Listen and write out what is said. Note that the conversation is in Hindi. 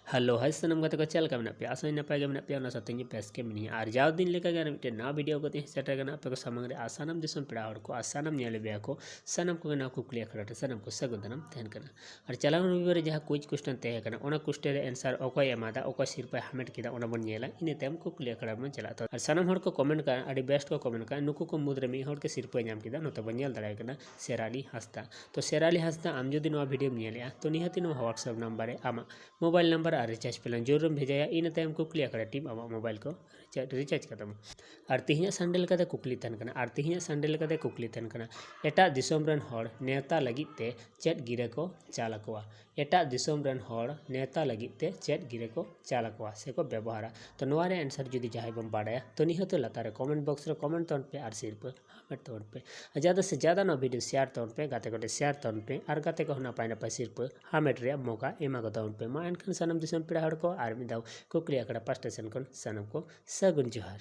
हेलो हाय सनम गाते को चल का पे आशा नपाय गे पे साथ बेस के मिनी और जाओ दिन लेका मिट्टे ना वीडियो को सेटर पे सामने आसानम दिसम पेड़ा को आसानम नेले को सनम को ना कुकली अखड़ा सनम को सगुदनम तहन करना और चलाव रविवार जहाँ कुछ क्वेश्चन तहे करना ओना क्वेश्चन रे आंसर ओकोय एमादा ओको सिरपा हमेट किदा ओना बन नेला इने तेम कुकली अखड़ा में चला और सनम हर को कमेंट का अड़ी बेस्ट को कमेंट का नुकु को मुद्रे में हर के सिरपा नाम किदा नतो बन दड़ा करना शेराली हंसदा तो शेराली हंसदा आम जो नो वीडियो नेले तो निहाती नो व्हाट्सएप नंबर आमा मोबाइल नंबर और रिचार्ज प्लान जरूर भेजाया इन तम कुकली अखड़ा टीम आम मोबाइल को रिचार्ज करदम और तिहिया संडे लेकाते कुकली तहन कना और तिहिया संडे लेकाते कुकली तहन कना एटा दिसोम रन हर नेवता लगित ते चेट गिरे को चालकोआ एटा दिसोम रन हर नेवता लगित ते चेट गिरे को चालकोआ से को व्यवहारा तो नोवारे आंसर जुदी जहां बम बाड़ाया तो निहतो लतारे कमेंट बॉक्स रे कमेंट तोन पे और सिरप हमें तोन पे ज़्यादा से ज़्यादा ना वीडियो शेयर तोन पे गाते को शेयर तोन पे और गाते को नपाय नपाय सिरप हमेट रे मौका एमा को तोन पे मा एनखान सनम दिसम पेड़ा हड़ को और मिदाव कुकली अखड़ा पास्टेशन को सनम को सगुन जोहार।